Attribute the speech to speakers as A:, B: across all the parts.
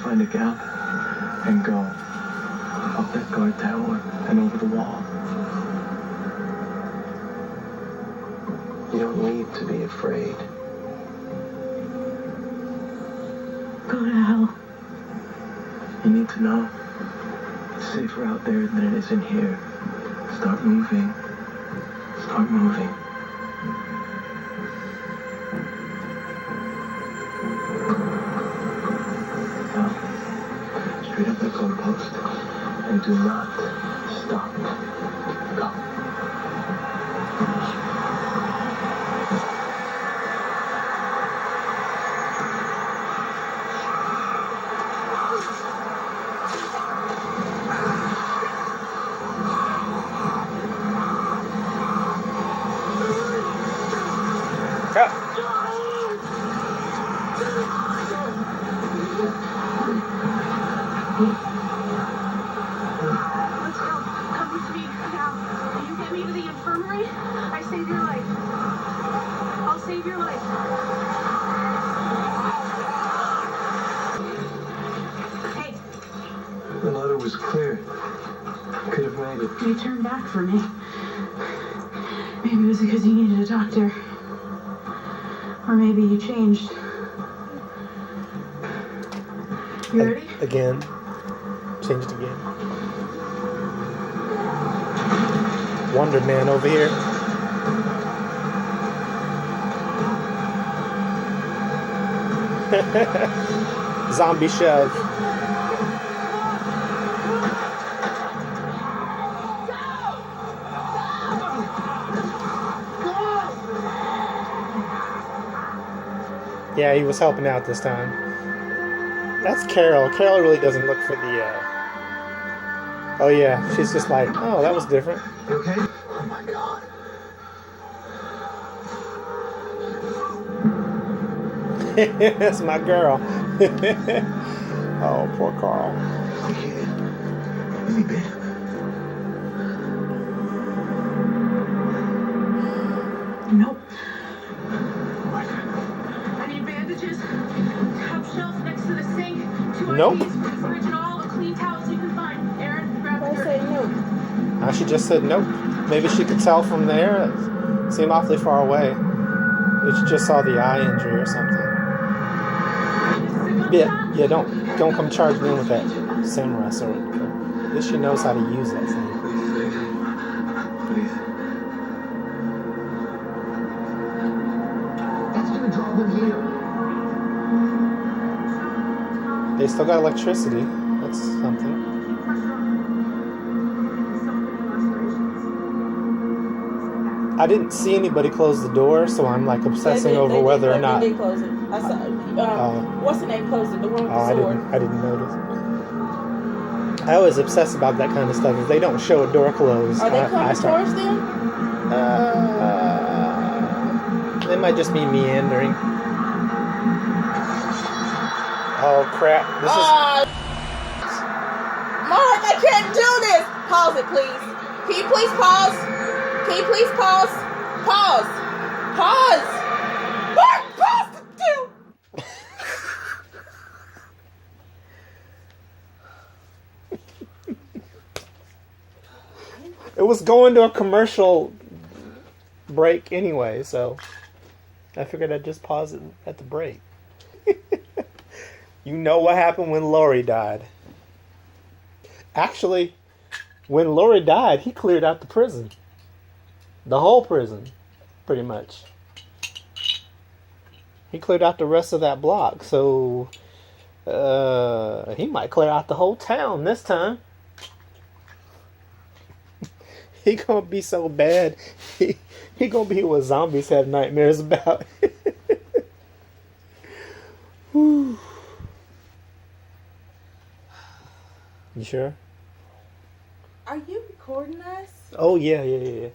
A: find a gap and go up that guard tower and over the wall. You don't need to be afraid.
B: Go to hell.
A: You need to know it's safer out there than it is in here. Start moving. Start moving. Now, straight up that guard post. And do not stop. Go. The letter was clear. Could have made it.
B: You turned back for me. Maybe it was because you needed a doctor. Or maybe you changed. You ready?
C: Again. Changed again. Wonder Man over here. Zombie shove. Yeah, he was helping out this time. That's Carol. Carol really doesn't look for the, Oh yeah, she's just like, oh, that was different.
A: You okay? Oh my God.
C: That's my girl. Oh, poor Carl.
A: Any bit?
B: Nope.
A: What?
B: I need bandages. Top shelf next to the sink. 2
C: Nope.
B: IVs, fridge and all the clean towels you can find. Aaron, grab
D: I
B: the
D: say no.
C: She just said nope. Maybe she could tell from there. It seemed awfully far away. Maybe she just saw the eye injury or something. Yeah, don't come charging in with that samurai sword. At least she knows how to use that thing.
A: Please. That's gonna draw them here.
C: They still got electricity. That's something. I didn't see anybody close the door, so I'm like obsessing over whether or not.
D: They close it. I saw. What's the name? Closed it. The one with the sword.
C: I didn't notice. I always obsess about that kind of stuff. If they don't show a door closed,
D: Are they coming towards them?
C: It might just be meandering. Oh crap! This is.
D: Mark, I can't do this. Pause it, please. Can you please pause? Can you please pause? Pause. Pause. Mark, pause the dude.
C: It was going to a commercial break anyway, so I figured I'd just pause it at the break. You know what happened when Lori died. Actually, when Lori died, he cleared out the prison. The whole prison, pretty much. He cleared out the rest of that block, so he might clear out the whole town this time. He gonna be so bad. He gonna be what zombies have nightmares about. Whew. You sure?
D: Are you recording us?
C: Oh yeah.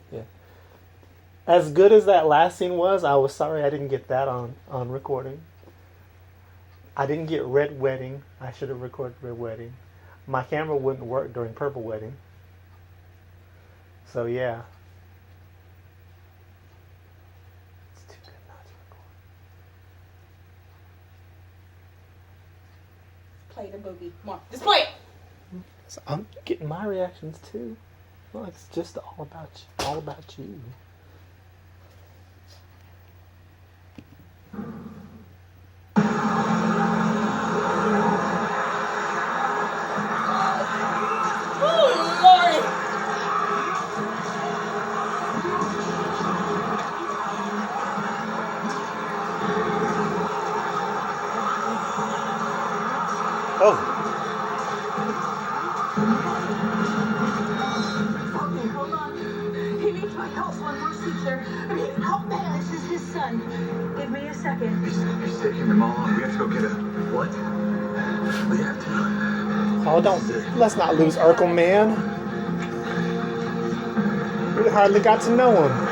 C: As good as that last scene was, I was sorry I didn't get that on recording. I didn't get Red Wedding. I should have recorded Red Wedding. My camera wouldn't work during Purple Wedding. So yeah. It's too good not to
D: play the movie. Come on, just play it.
C: So I'm getting my reactions too. Well, it's just all about you. All about you.
D: Oh, Lord.
C: Oh.
B: Okay, hold on. He needs my help. One more teacher. I need help now. This is his son. Give me a second.
A: He's taking them all on. We have to go get him. What? We have to.
C: Oh, don't. Let's not lose Urkel, man. We hardly got to know him.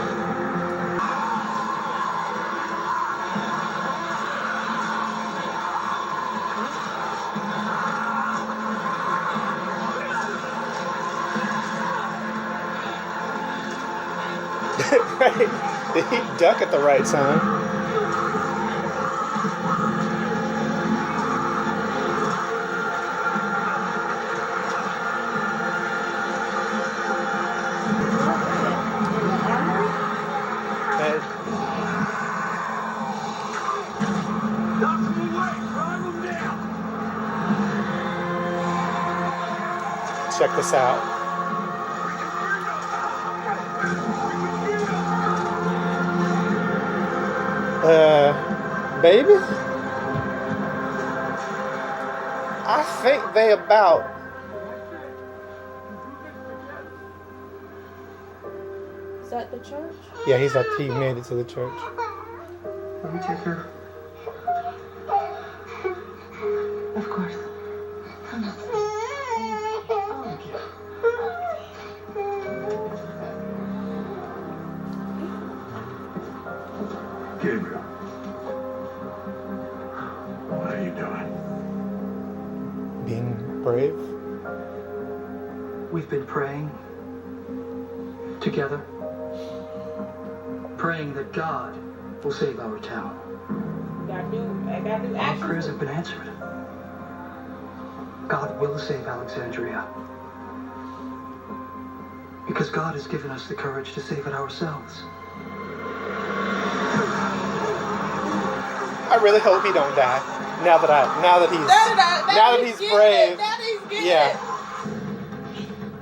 C: Did he duck at the right time? Check this out. Baby? I think they about...
D: Is that the church?
C: Yeah, he made it to the church.
A: Let me take her.
B: Of course.
A: Gabriel. What are you doing?
C: Being brave.
E: We've been praying together, praying that God will save our town.
D: I gotta do
E: Our
D: action.
E: prayers have been answered. God will save Alexandria. Because God has given us the courage to save it ourselves.
C: I really hope he don't die. Now that he's brave.
D: Now that he's getting
C: Yeah.
D: it.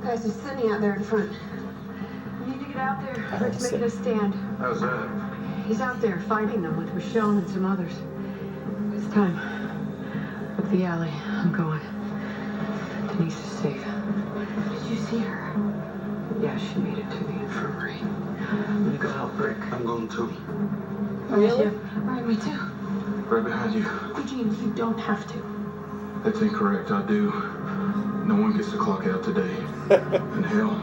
B: Guys, there's Cindy out there in front. We need to get out there. Rick's making a stand.
A: How's that?
B: He's out there fighting them with Michelle and some others. It's time. Up the alley. I'm going. Denise is safe. Did you see her? Yeah, she made it to the infirmary. I'm gonna go help Rick.
A: I'm going too.
D: Really?
B: All right, me too.
A: Right behind you.
B: Eugene, you don't have to.
A: That's incorrect. I do. No one gets to clock out today. And hell,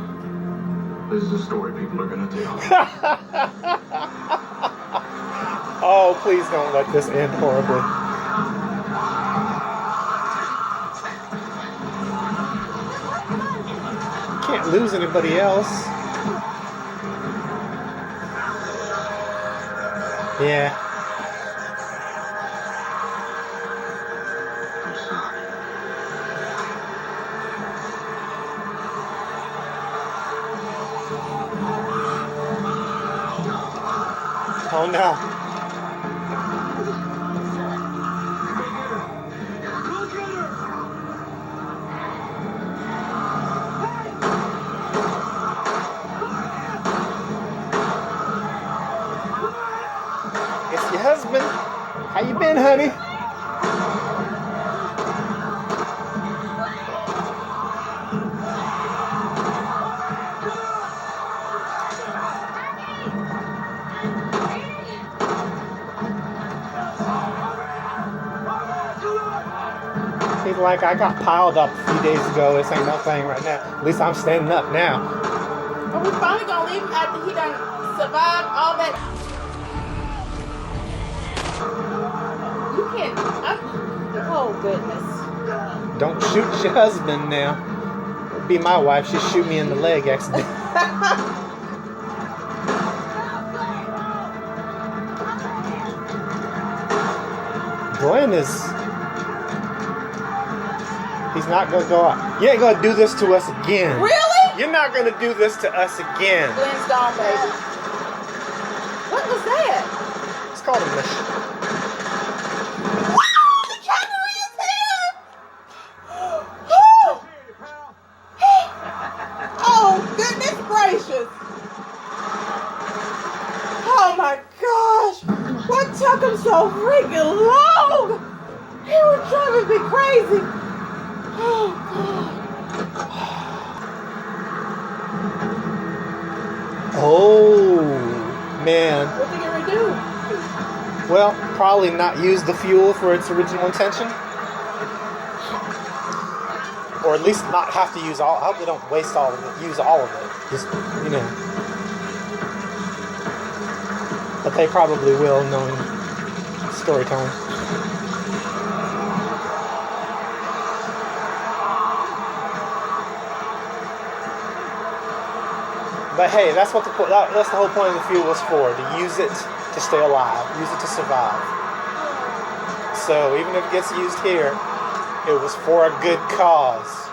A: this is a story people are gonna tell.
C: Oh, please don't let this end horribly. Can't lose anybody else. Yeah.
A: I'm sorry.
C: Oh no. It's your husband. How you been, honey? He's like, I got piled up a few days ago. This ain't no thing right now. At least I'm standing up now.
D: Are we finally gonna leave him after he done survived all that? You can't. Oh goodness.
C: Don't shoot your husband now. It'd be my wife. She'd shoot me in the leg accidentally. Glenn is He's not gonna go out. You ain't gonna do this to us again.
D: Really?
C: You're not gonna do this to us again.
D: Glenn's gone, baby. What was that?
C: It's called a mission.
D: The camera is here! Oh, oh, goodness gracious. Oh my gosh. What took him so freaking long? He was driving me crazy. Oh God.
C: Oh man.
D: What's he gonna do?
C: Well, probably not use the fuel for its original intention. Or at least not have to use all. I hope they don't waste all of it. Use all of it. Just, you know. But they probably will, knowing story time. But hey, that's what that's the whole point of the fuel is for. To use it to stay alive. Use it to survive. So even if it gets used here, it was for a good cause.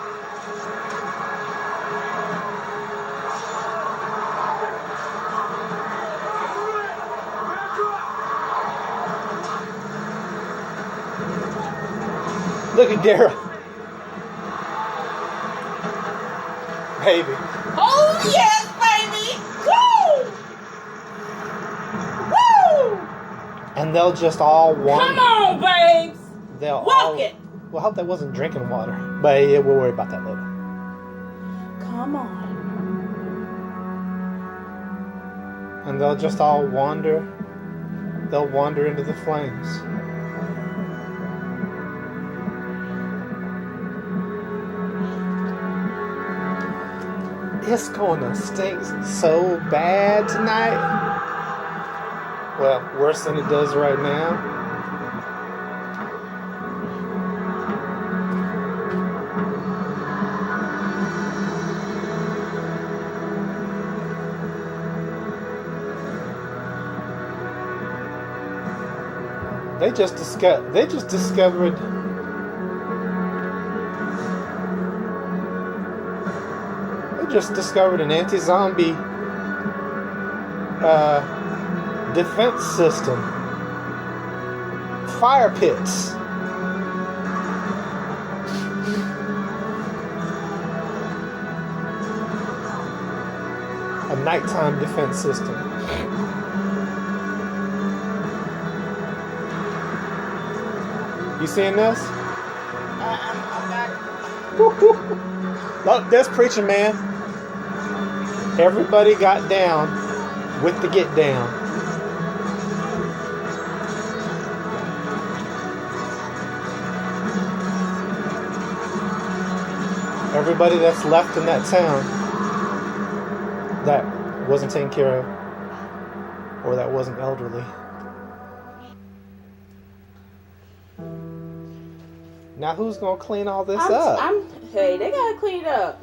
C: Look at Daryl. Baby.
D: Oh yes, baby! Woo! Woo!
C: And they'll just all want.
D: Come on, babes!
C: They'll
D: Walk
C: all.
D: it!
C: Well, I hope that wasn't drinking water. But yeah, we'll worry about that later.
D: Come on.
C: And they'll just all wander. They'll wander into the flames. It's gonna stink so bad tonight. Well, worse than it does right now. They just discovered an anti-zombie defense system. Fire pits. A nighttime defense system. You seeing this?
D: I'm back.
C: Look, there's Preacher Man. Everybody got down with the get down. Everybody that's left in that town that wasn't taken care of or that wasn't elderly. Now who's gonna clean all this up?
D: Hey, they gotta clean it up.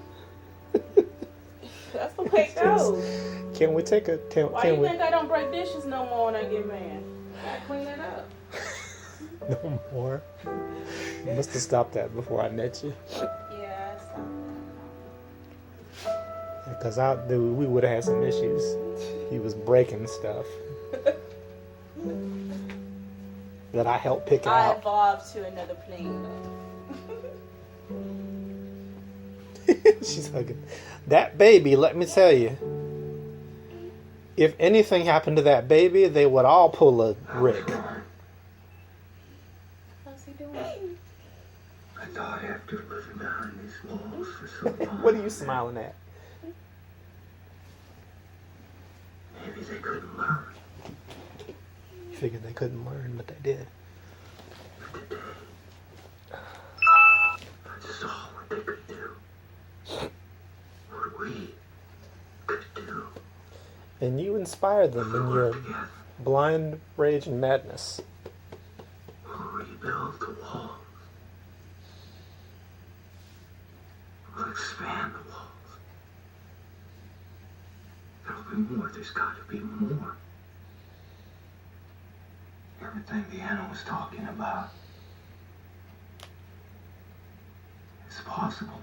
D: That's the way it goes.
C: Can we take a?
D: Why do you think I don't break dishes no more when I get mad? I gotta clean that up.
C: No more. You must have stopped that before I met you.
D: Yeah, I stopped that.
C: Because we would have had some issues. He was breaking stuff that I helped pick
D: I
C: out.
D: evolved to another plane.
C: She's hugging. That baby, let me tell you. If anything happened to that baby, they would all pull a Rick.
D: How's he doing?
A: I thought after living behind these walls for so long.
C: What are you smiling at?
A: Maybe they couldn't learn.
C: Figured they couldn't learn, but they did.
A: But today, I saw what they could do. What we could do.
C: And you inspired them in your blind rage and madness.
A: We'll rebuild the walls. We'll expand the walls. There'll be more. There's got to be more. Everything Deanna was talking about. It's possible.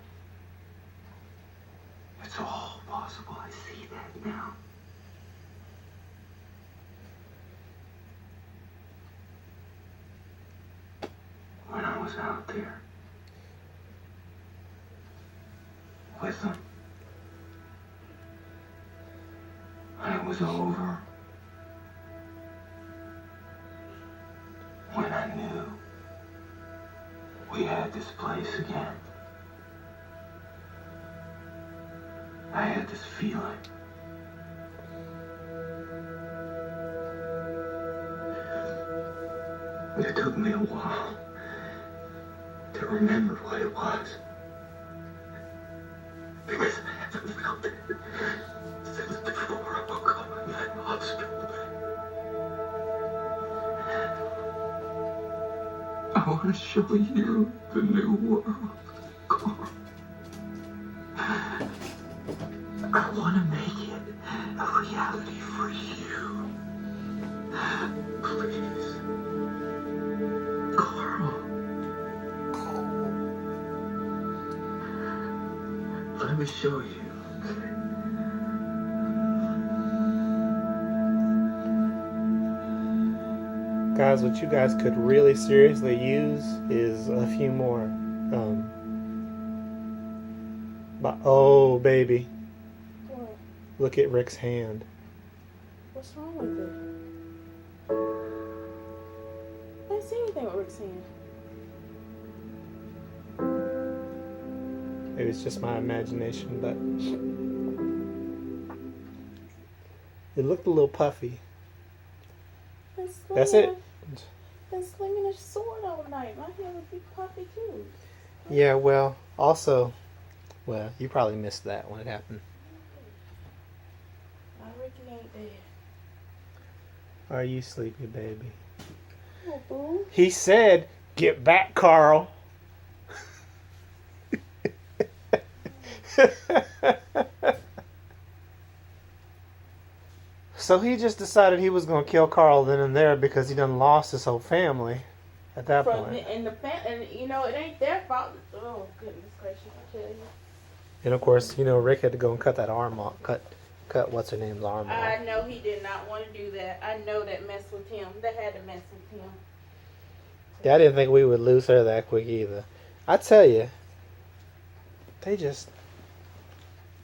A: It's all possible. I see that now. When I was out there with them, when it was over, when I knew we had this place again, I had this feeling. It took me a while to remember what it was. Because I haven't felt it since before I woke up in that hospital bed. I want to show you the new world, Carl. I want to make it a reality for you. Please. Carl. Let me show you.
C: Guys, what you guys could really seriously use is a few more. But oh, baby,
D: What?
C: look at Rick's hand.
D: What's wrong with it? I didn't see anything with Rick's hand.
C: Maybe it's just my imagination, but it looked a little puffy. That's it.
D: Been slinging a sword all night. My hand would be puffy too.
C: Yeah, well, also, well, you probably missed that when it happened.
D: My Ricky ain't dead.
C: Are you sleepy, baby?
D: Oh, boo.
C: He said, "Get back, Carl." So he just decided he was going to kill Carl then and there because he done lost his whole family at that point.
D: And you know, it ain't their fault. Oh, goodness gracious, I tell you.
C: And of course, you know, Rick had to go and cut that arm off. Cut what's her name's arm off.
D: I know he did not want to do that. I know that messed with him. That had to mess with him.
C: Yeah, I didn't think we would lose her that quick either. I tell you,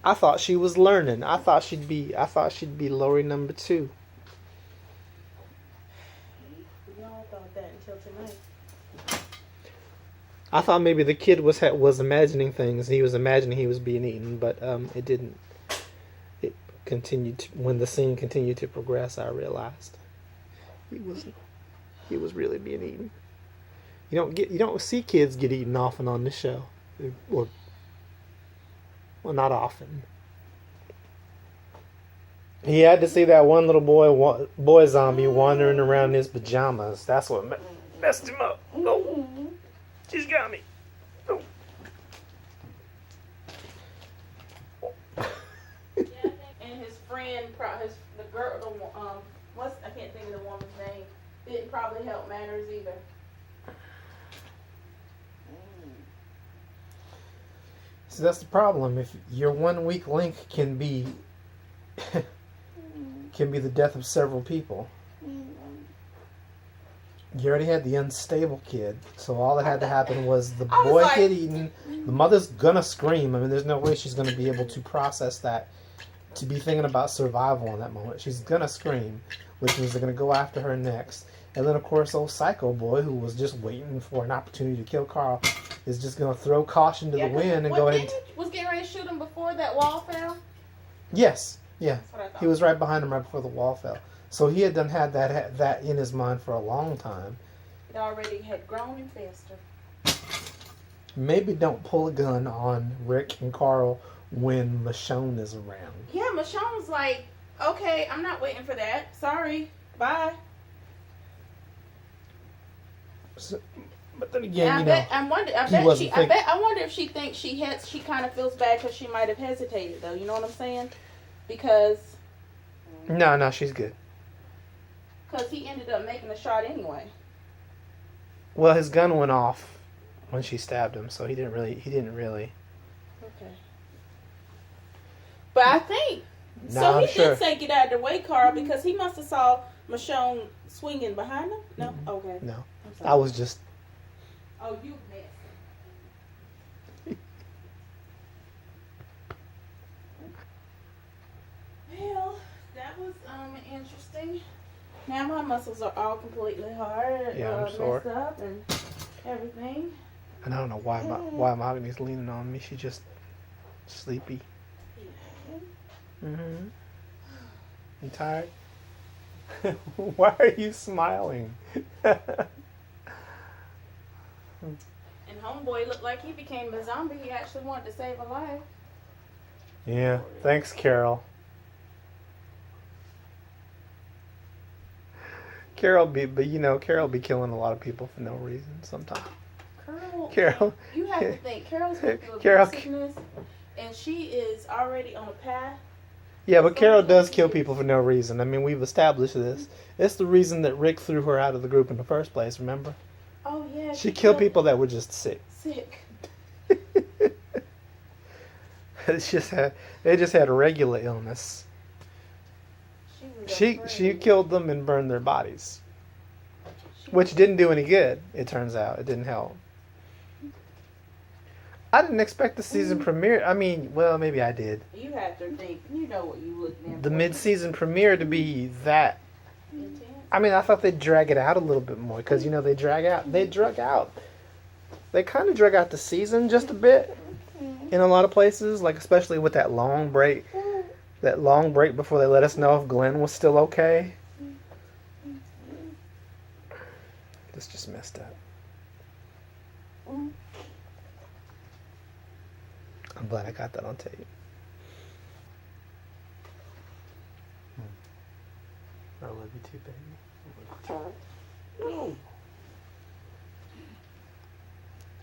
C: I thought she was learning. I thought she'd be Lori number 2.
D: We all thought that until tonight.
C: I thought maybe the kid was imagining things. He was imagining he was being eaten, but it didn't. It continued when the scene continued to progress. I realized he was really being eaten. You don't see kids get eaten often on this show, or well, not often. He had to see that one little boy zombie wandering around in his pajamas. That's what messed him up. Oh, she's got me. Oh.
D: And his friend, the girl, I can't think of the woman's name, didn't probably help matters either.
C: So that's the problem. If your 1 weak link can be the death of several people. You already had the unstable kid, so all that had to happen was the boy get eaten. The mother's gonna scream. I mean, there's no way she's gonna be able to process that, to be thinking about survival in that moment. She's gonna scream, which means they're gonna go after her next. And then, of course, old psycho boy, who was just waiting for an opportunity to kill Carl, is just going to throw caution to the wind and go ahead and...
D: Was getting ready to shoot him before that wall fell?
C: Yes, yeah.
D: That's what I thought.
C: He was right behind him right before the wall fell. So he had had that in his mind for a long time.
D: It already had grown and festered.
C: Maybe don't pull a gun on Rick and Carl when Michonne is around.
D: Yeah, Michonne was like, okay, I'm not waiting for that. Sorry. Bye.
C: So, but then again,
D: I wonder if she thinks she kind of feels bad because she might have hesitated, though. You know what I'm saying? Because
C: no, she's good.
D: Because he ended up making a shot anyway.
C: Well, his gun went off when she stabbed him, so he didn't really.
D: Okay. But I think
C: No,
D: so.
C: I'm
D: He
C: sure.
D: did say get out of the way, Carl, because he must have saw Michonne swinging behind him. No, okay.
C: No,
D: I'm sorry.
C: I was just.
D: Oh, you messed. Well, that was interesting. Now my muscles are all completely hard,
C: Yeah, I'm sore.
D: messed up and everything.
C: And I don't know why Mahogany's leaning on me. She's just sleepy. Mm-hmm. You tired? Why are you smiling?
D: And homeboy looked like he became a zombie. He actually wanted to save a life.
C: Yeah. Thanks, Carol. Carol be killing a lot of people for no reason sometimes. Carol.
D: You have to think. Carol's going through
C: Carol-
D: aggressiveness, and she is already on a path.
C: Yeah, but Carol does kill people for no reason. I mean, we've established this. It's the reason that Rick threw her out of the group in the first place, remember?
D: Oh, yeah.
C: She killed people that were just sick.
D: Sick.
C: They just had regular illness. She killed them and burned their bodies. Which didn't do any good, it turns out. It didn't help. I didn't expect the season premiere. I mean, well, maybe I did.
D: You have to think. You know what you looking at.
C: The mid-season premiere to be that.
D: Intense.
C: I mean, I thought they'd drag it out a little bit more because, they drug out. They kind of drug out the season just a bit in a lot of places, like especially with that long break. That long break before they let us know if Glenn was still okay. This just messed up. I'm glad I got that on tape. I love you too, baby.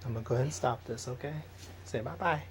C: I'm gonna go ahead and stop this, okay? Say bye-bye.